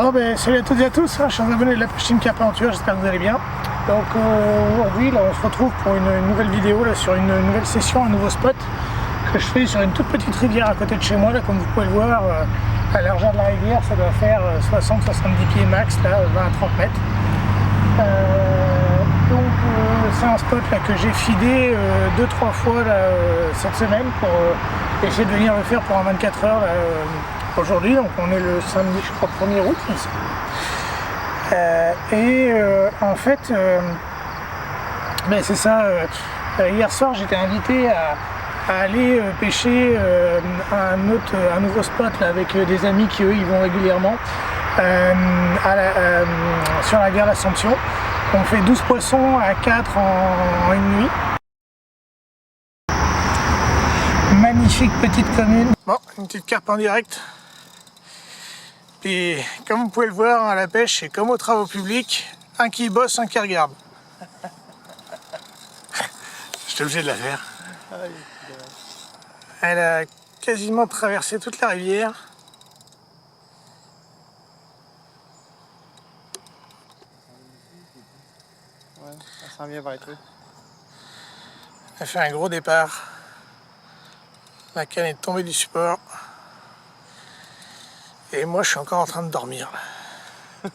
Bon ben salut à toutes et à tous, chers abonnés de la Pêche Team Carpentures, j'espère que vous allez bien. Donc aujourd'hui là on se retrouve pour une nouvelle vidéo là, sur une nouvelle session, un nouveau spot que je fais sur une toute petite rivière à côté de chez moi là, comme vous pouvez le voir, à la largeur de la rivière ça doit faire 60-70 pieds max, là 20 à 30 mètres. C'est un spot là, que j'ai feedé 2-3 fois là, cette semaine pour essayer de venir le faire pour un 24 heures là, aujourd'hui. Donc on est le samedi, je crois, 1er août. En fait, ben c'est ça, hier soir j'étais invité à aller pêcher un nouveau spot là, avec des amis qui eux ils vont régulièrement sur la rivière l'Assomption. On fait 12 poissons à 4 en une nuit. Magnifique petite commune. Bon, une petite carpe en direct. Puis comme vous pouvez le voir, à la pêche, c'est comme aux travaux publics, un qui bosse, un qui regarde. J'étais obligé de la faire. Elle a quasiment traversé toute la rivière. Ouais, ça s'en vient vers toi. Elle a fait un gros départ. La canne est tombée du support. Et moi, je suis encore en train de dormir. Là.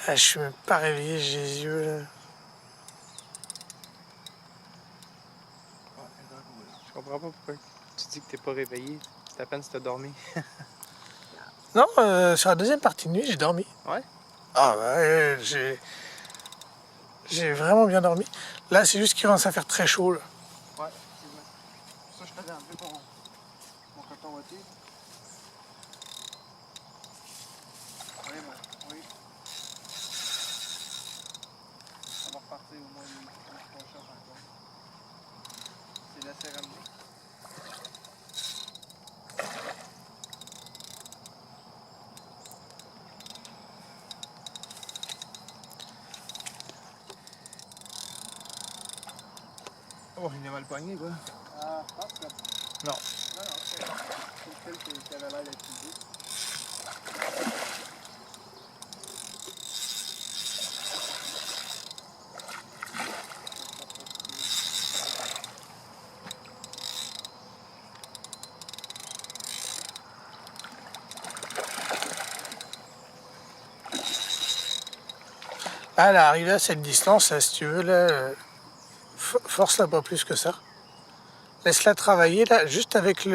Là, je suis même pas réveillé, j'ai les yeux. Là. Je comprends pas pourquoi tu dis que t'es pas réveillé. C'est à peine si t'as dormi. Non, sur la deuxième partie de nuit, j'ai dormi. Ouais? Ah ouais, j'ai vraiment bien dormi. Là, c'est juste qu'il commence à faire très chaud. Là. Ouais, c'est vrai. Ça, je t'avais enlevé mon coton ouaté. Oui, oui. On va repartir au moins une prochaine encore. C'est laissé ramener. Oh, il est mal poigné, quoi. Ah, je pense que... Non. Non, c'est le fil qui avait l'air d'être utilisé. Ah, elle est arrivée à cette distance, là, si tu veux, là, force-la pas plus que ça. Laisse-la travailler, là, juste avec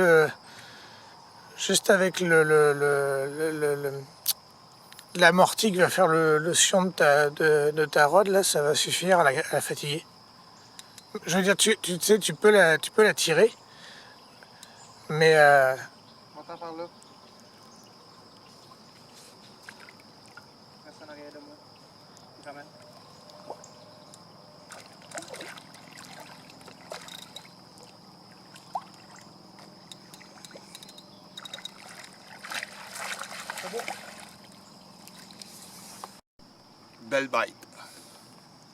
l'amorti qui va faire le sion de ta rod, là, ça va suffire à la fatiguer. Je veux dire, tu sais, tu peux la tirer, mais Monte par là. Reste en arrière de moi. Je ramène. C'est beau. Belle bête.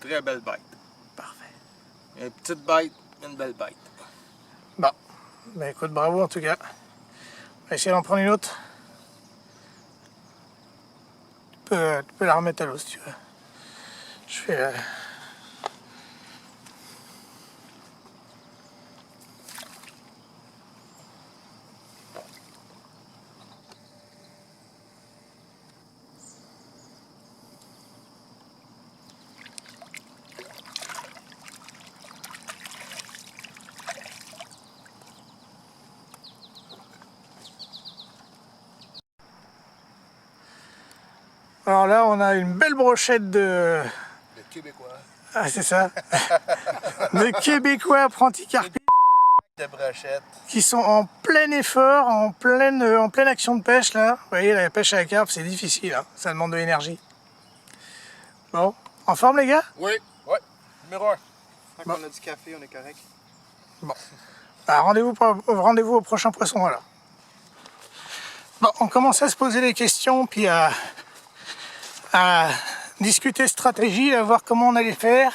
Très belle bête. parfait. Une petite bête, une belle bête. Bon, ben écoute, bravo en tout cas. On va essayer d'en prendre une autre. Tu peux la remettre à l'eau si tu veux. Je fais... Alors là, on a une belle brochette de... Le Québécois. Ah, c'est ça. De Québécois apprentis carpiers De brochette. qui sont en plein effort, en pleine action de pêche là. Vous voyez, la pêche à la carpe, c'est difficile, hein. Ça demande de l'énergie. Bon, en forme les gars? Oui, oui. Numéro 1. Tant qu'on a du café, on est correct. Bon. Bah, rendez-vous au prochain poisson alors. Bon, on commence à se poser des questions, puis à discuter stratégie, à voir comment on allait faire.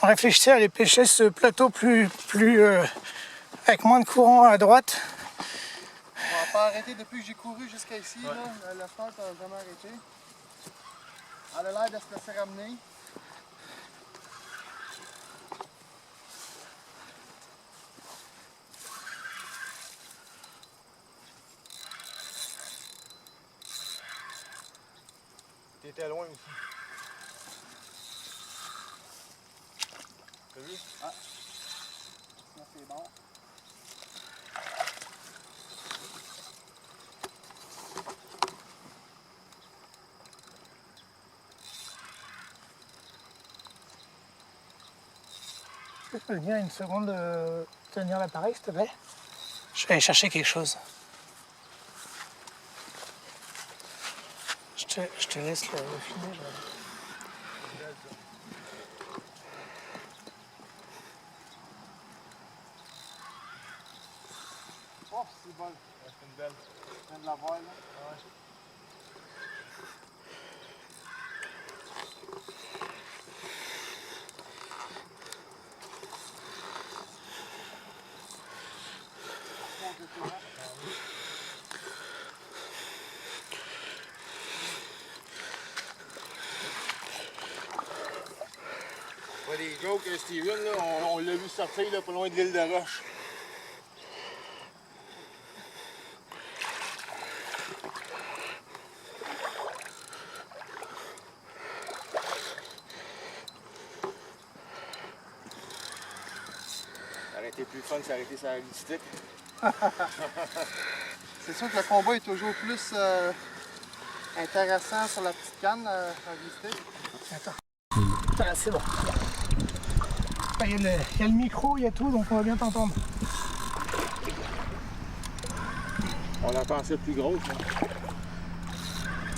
On réfléchissait à aller pêcher ce plateau plus avec moins de courant à droite. On va pas arrêté depuis que j'ai couru jusqu'à ici. Ouais. Là, la flotte n'a jamais arrêté. Elle a l'air de se laisser ramener. T'étais loin aussi. T'as vu? Ah. Ça c'est bon. Est-ce que tu peux venir une seconde tenir l'appareil, s'il te plaît? Je vais aller chercher quelque chose. Je te laisse le filmer. Oh, c'est bon. C'est une belle. Je viens de la voir là. Ouais. Ouais, les jokes, Steven, là, on l'a vu sortir là, pas loin de l'île de Roche. Ça aurait été plus fun si ça aurait été sur la logistique. C'est sûr que le combat est toujours plus intéressant sur la petite canne à visiter. Attends. Ah, c'est bon. Il y a le micro, il y a tout, donc on va bien t'entendre. On en pensait plus grosse. Hein.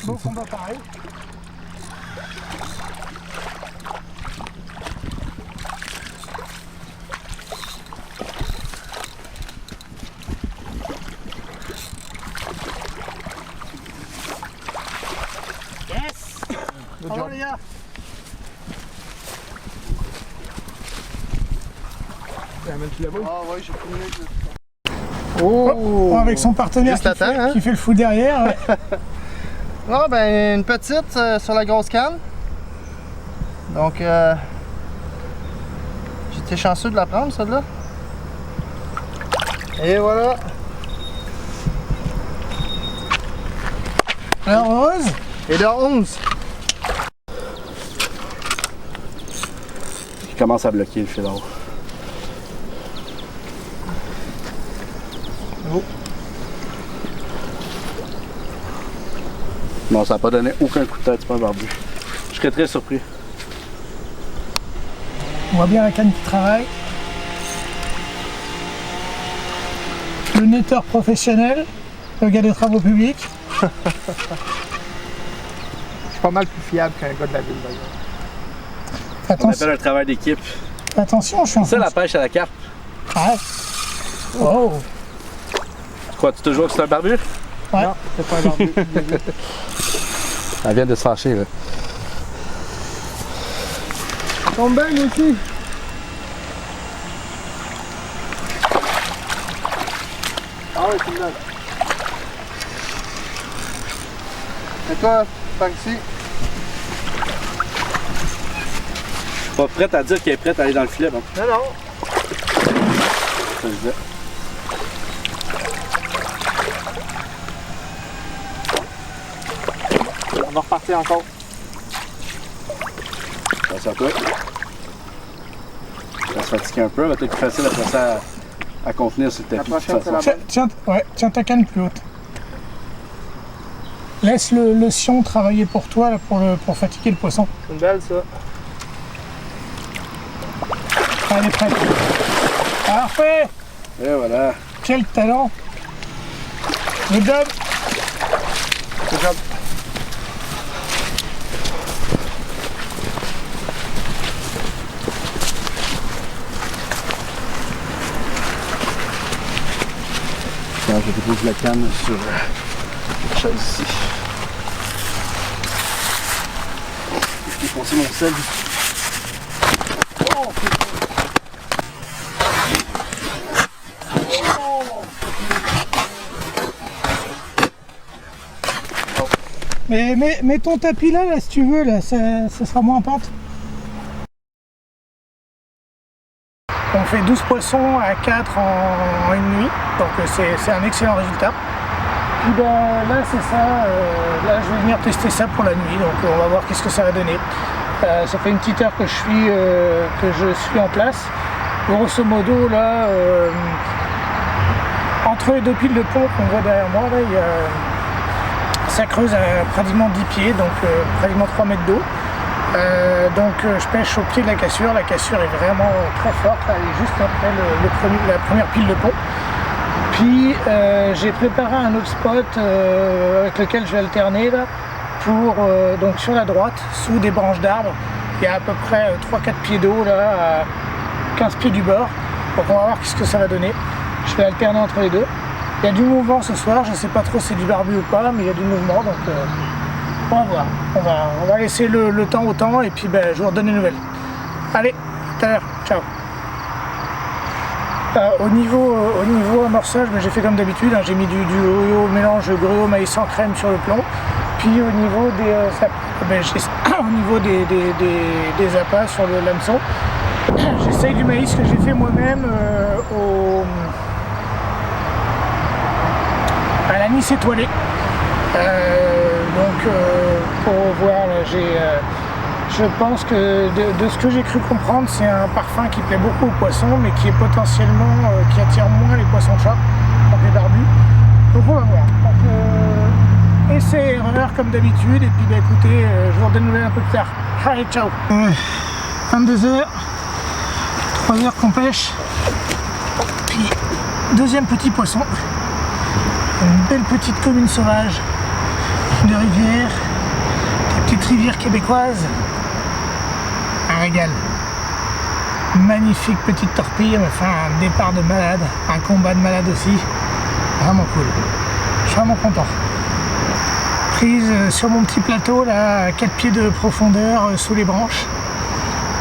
Beau combat pareil. Yes! Bravo les gars! Ah ouais, j'ai filmé. Oh, avec son partenaire qui fait le fou derrière. Ouais. Ah ben une petite sur la grosse canne. Donc j'étais chanceux de la prendre celle-là. Et voilà. Alors heureuse. Et de 11. Il commence à bloquer le fil en haut. Non, ça n'a pas donné aucun coup de tête, c'est pas un barbu. Je serais très surpris. On voit bien la canne qui travaille. Le netteur professionnel, le gars des travaux publics. Je suis pas mal plus fiable qu'un gars de la ville d'ailleurs. On Attention, appelle un travail d'équipe. attention, je suis en C'est train la pêche à la carpe. Ouais. Oh. Quoi, tu te joues que c'est un barbu? Ouais. Non, c'est pas un barbu. Elle vient de se fâcher, là. Tombe bien moi aussi. Ah oui, c'est une belle. Et toi, par ici? Pas prête à dire qu'elle est prête à aller dans le filet, bon. Non, non. Ça, je disais. On va repartir encore. Passe à toi. Ça va se fatiguer un peu, va être plus facile après ça à contenir sur le tapis. La prochaine, c'est la bonne. Tiens ta canne plus haute. Laisse le sion travailler pour toi là, pour fatiguer le poisson. C'est une belle ça. Ah, elle est prête. Parfait! Et voilà. Quel talent! Good job! Good job. Tiens, je dépose la canne sur la chaise ici. Je vais foncer mon sel. Oh, Mais mets ton tapis là, si tu veux, là, ça sera moins en pente. On fait 12 poissons à 4 en une nuit, donc c'est un excellent résultat. Puis ben, là c'est ça, là je vais venir tester ça pour la nuit, donc on va voir qu'est-ce que ça va donner. Ça fait une petite heure que je suis en place. Grosso modo là, entre les deux piles de pont qu'on voit derrière moi, là, ça creuse à pratiquement 10 pieds, donc pratiquement 3 mètres d'eau. Donc je pêche au pied de la cassure est vraiment très forte, elle est juste après la première pile de pont. Puis j'ai préparé un autre spot avec lequel je vais alterner là, pour donc sur la droite, sous des branches d'arbres. Il y a à peu près 3-4 pieds d'eau là, à 15 pieds du bord. Donc on va voir ce que ça va donner. Je vais alterner entre les deux. Il y a du mouvement ce soir, je ne sais pas trop si c'est du barbu ou pas, mais il y a du mouvement, donc on va voir. On va laisser le temps au temps et puis ben, je vous redonne des nouvelles. Allez, à tout à l'heure, ciao. Au niveau amorçage, ben, j'ai fait comme d'habitude, hein, j'ai mis du mélange gruau maïs sans crème sur le plomb. Puis au niveau des appâts sur le hameçon, j'essaye du maïs que j'ai fait moi-même à l'anis étoilé. Pour voir, je pense que de ce que j'ai cru comprendre, c'est un parfum qui plaît beaucoup aux poissons, mais qui est potentiellement, qui attire moins les poissons chats, donc les barbus. Donc on va voir. Donc, essai erreur comme d'habitude, et puis bah, écoutez, je vous redonne une nouvelle un peu plus tard. Allez, ciao. 22h, 3h qu'on pêche, puis deuxième petit poisson. Une belle petite commune sauvage de rivière, des petites rivières québécoises, un régal. Magnifique petite torpille, enfin un départ de malade, un combat de malade aussi, vraiment cool. Je suis vraiment content. Prise sur mon petit plateau là, à 4 pieds de profondeur sous les branches,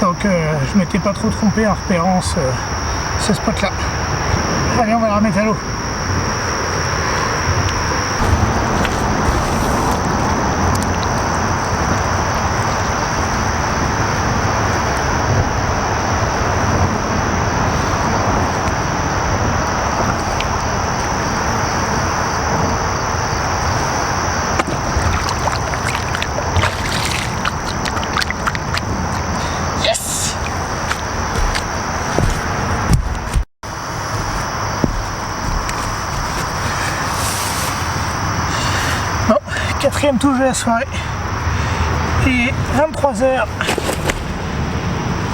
donc je m'étais pas trop trompé en repérant ce spot là. Allez, on va la remettre à l'eau. Quatrième touche de la soirée, et 23h,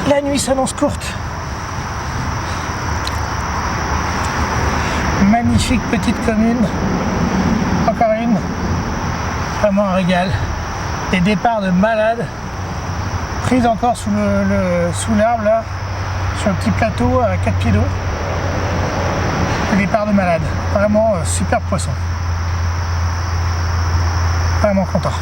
la nuit s'annonce courte. Magnifique petite commune, encore une, vraiment un régal. Des départs de malade, prise encore sous l'arbre là, sur le petit plateau à 4 pieds d'eau. Des départs de malade, vraiment super poisson. Vraiment content.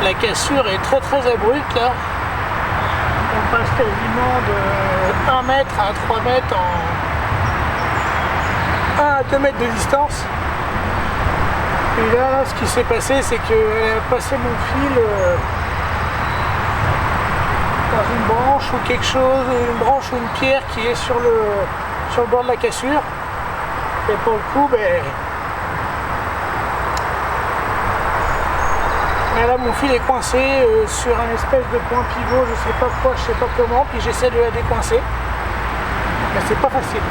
La cassure est très abrupte là. On passe quasiment de 1 mètre à 3 mètres en 1 à 2 mètres de distance. Et là, ce qui s'est passé, c'est qu'elle a passé mon fil dans une branche ou quelque chose, une branche ou une pierre qui est sur le bord de la cassure. Et pour le coup, ben, et là mon fil est coincé sur un espèce de point pivot, je sais pas quoi, je sais pas comment, puis j'essaie de la décoincer. Mais c'est pas facile.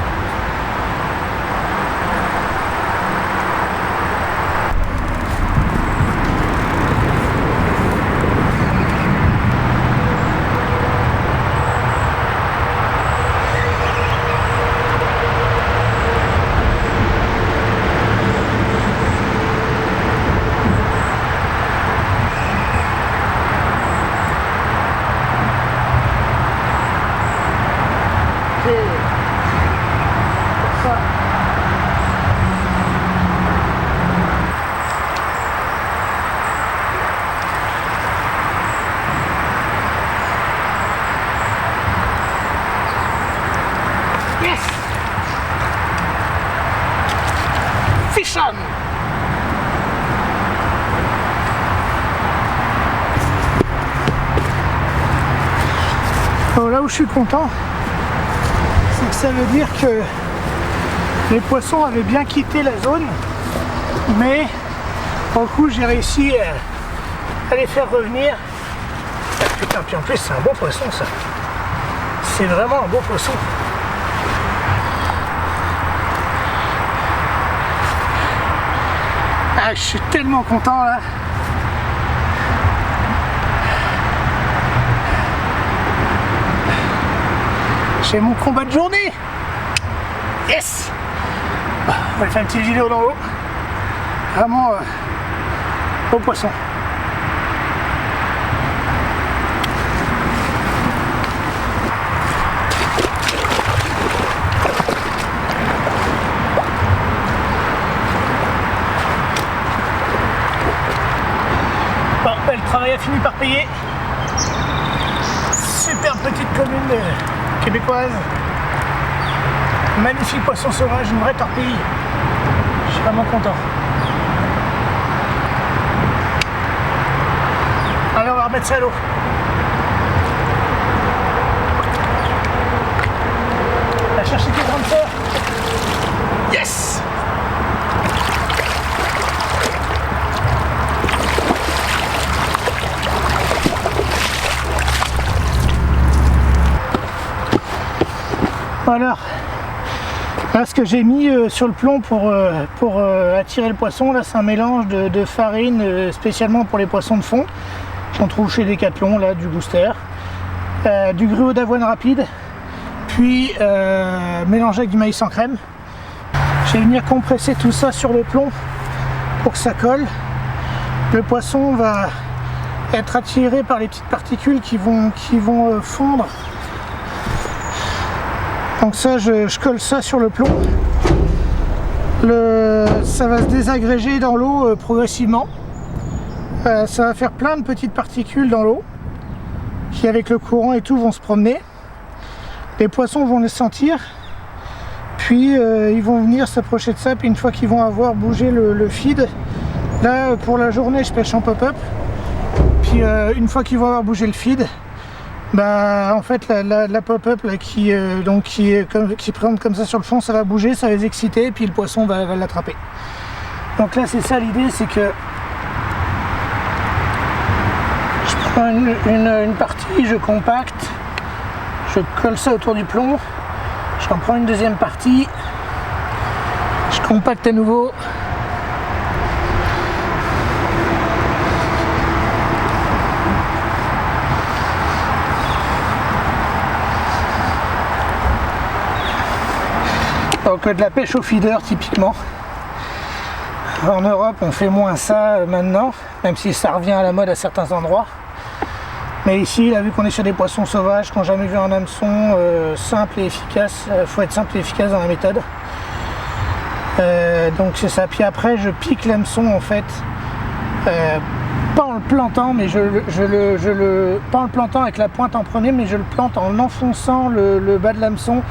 côté. Comme ça. Yes! Fish on! Alors là où je suis content, c'est que ça veut dire que les poissons avaient bien quitté la zone, mais pour le coup j'ai réussi à les faire revenir. Ah, putain, puis en plus c'est un beau poisson ça. C'est vraiment un beau poisson. Ah, je suis tellement content là. J'ai mon combat de journée. Yes. On va faire une petite vidéo dans l'eau. Vraiment beau poisson. Bon, le travail a fini par payer. Super petite commune québécoise. Magnifique poisson sauvage, une vraie torpille. Je suis vraiment content. Allez, on va remettre ça à l'eau. On va chercher tes grandes sœurs. Yes! Voilà. Là, ce que j'ai mis sur le plomb pour attirer le poisson, là c'est un mélange de farine spécialement pour les poissons de fond. On trouve chez Decathlon, là, du booster. Du gruau d'avoine rapide, puis mélangé avec du maïs en crème. Je vais venir compresser tout ça sur le plomb pour que ça colle. Le poisson va être attiré par les petites particules qui vont fondre. Donc ça, je colle ça sur le plomb. Ça va se désagréger dans l'eau progressivement. Ça va faire plein de petites particules dans l'eau qui, avec le courant et tout, vont se promener. Les poissons vont les sentir, puis ils vont venir s'approcher de ça. Puis une fois qu'ils vont avoir bougé le feed, là pour la journée, je pêche en pop-up. Puis une fois qu'ils vont avoir bougé le feed, bah en fait la pop-up qui présente comme ça sur le fond, ça va bouger, ça va les exciter, puis le poisson va l'attraper. Donc là c'est ça l'idée, c'est que je prends une partie, je compacte, je colle ça autour du plomb, j'en prends une deuxième partie, je compacte à nouveau. Donc de la pêche au feeder typiquement. En Europe on fait moins ça maintenant, même si ça revient à la mode à certains endroits. Mais ici, là, vu qu'on est sur des poissons sauvages, qui n'ont jamais vu un hameçon simple et efficace, il faut être simple et efficace dans la méthode. Donc c'est ça. Puis après je pique l'hameçon en fait, pas en le plantant, mais pas en le plantant avec la pointe en premier, mais je le plante en enfonçant le bas de l'hameçon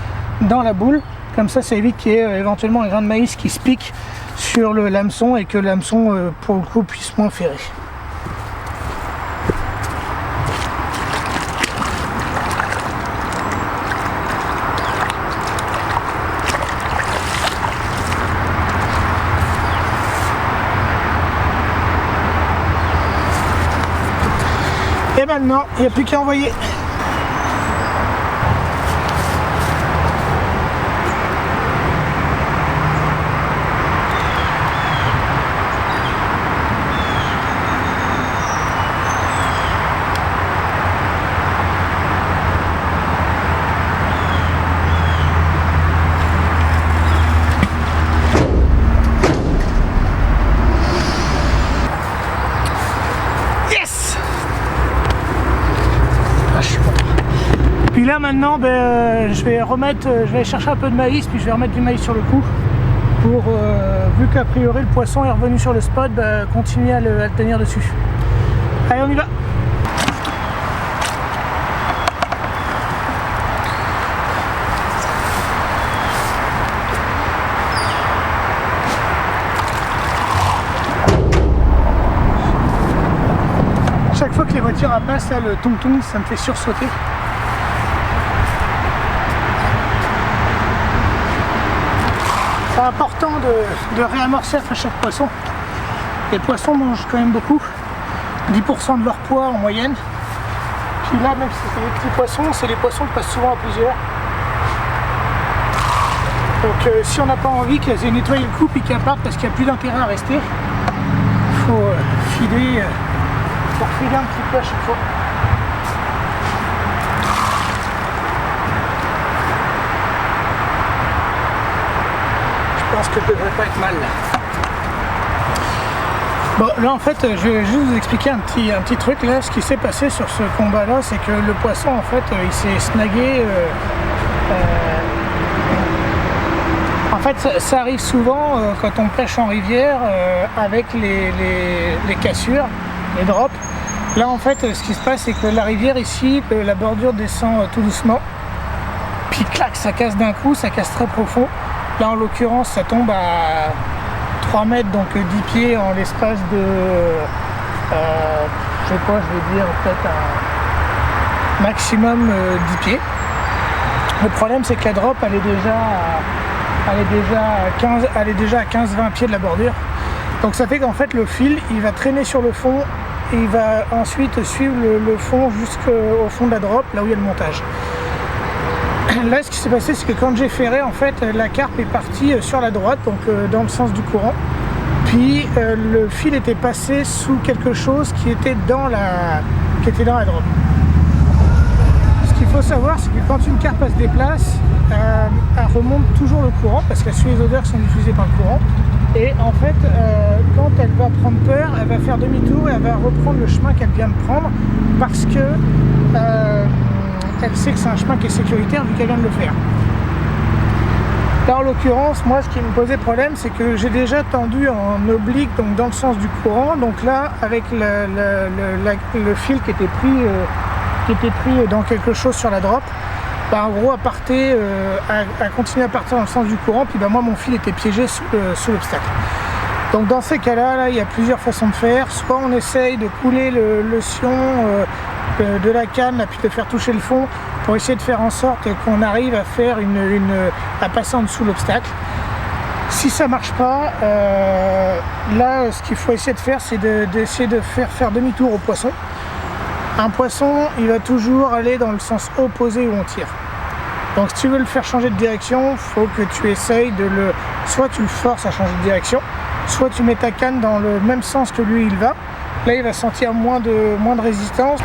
dans la boule. Comme ça évite qu'il y ait éventuellement un grain de maïs qui se pique sur l'hameçon et que l'hameçon pour le coup puisse moins ferrer. Et maintenant, il n'y a plus qu'à envoyer. Puis là maintenant, je vais aller chercher un peu de maïs, puis je vais remettre du maïs sur le coup pour, vu qu'a priori le poisson est revenu sur le spot, continuer à le tenir dessus. Allez, on y va. Chaque fois que les voitures passent, là, le tong-tong, ça me fait sursauter. C'est important de réamorcer après chaque poisson. Les poissons mangent quand même beaucoup, 10% de leur poids en moyenne. Puis là, même si c'est des petits poissons, c'est des poissons qui passent souvent à plusieurs. Donc si on n'a pas envie qu'elles aient nettoyé le coup et qu'elles partent parce qu'il n'y a plus d'intérêt à rester, il faut filer un petit peu à chaque fois. Je pense que ça devrait pas être mal là. Bon, là en fait, je vais juste vous expliquer un petit truc là. Ce qui s'est passé sur ce combat là, c'est que le poisson en fait, il s'est snagué. En fait, ça arrive souvent quand on pêche en rivière avec les cassures, les drops. Là en fait, ce qui se passe, c'est que la rivière ici, la bordure descend tout doucement. Puis clac, ça casse d'un coup, ça casse très profond. Là en l'occurrence, ça tombe à 3 mètres, donc 10 pieds en l'espace de, je sais pas, je vais dire peut-être un maximum 10 pieds. Le problème, c'est que la drop, elle est déjà à 15-20 pieds de la bordure. Donc ça fait qu'en fait le fil, il va traîner sur le fond et il va ensuite suivre le fond jusqu'au fond de la drop, là où il y a le montage. Là, ce qui s'est passé, c'est que quand j'ai ferré, en fait, la carpe est partie sur la droite, donc dans le sens du courant. Puis le fil était passé sous quelque chose qui était dans la drop. Ce qu'il faut savoir, c'est que quand une carpe se déplace, elle remonte toujours le courant parce qu'elle suit les odeurs qui sont diffusées par le courant. Et en fait, quand elle va prendre peur, elle va faire demi-tour et elle va reprendre le chemin qu'elle vient de prendre parce que elle sait que c'est un chemin qui est sécuritaire vu qu'elle vient de le faire. Là en l'occurrence, moi ce qui me posait problème, c'est que j'ai déjà tendu en oblique, donc dans le sens du courant. Donc là, avec le fil qui était pris dans quelque chose sur la drop, en gros à continuer à partir dans le sens du courant, puis moi mon fil était piégé sous l'obstacle. Donc dans ces cas-là, il y a plusieurs façons de faire. Soit on essaye de couler le sion de la canne, puis de faire toucher le fond pour essayer de faire en sorte qu'on arrive à faire à passer en dessous l'obstacle. Si ça marche pas, là ce qu'il faut essayer de faire, c'est d'essayer de faire demi-tour au poisson. Un poisson, il va toujours aller dans le sens opposé où on tire. Donc si tu veux le faire changer de direction, il faut que tu essayes soit tu le forces à changer de direction, soit tu mets ta canne dans le même sens que lui il va. Là il va sentir moins de résistance.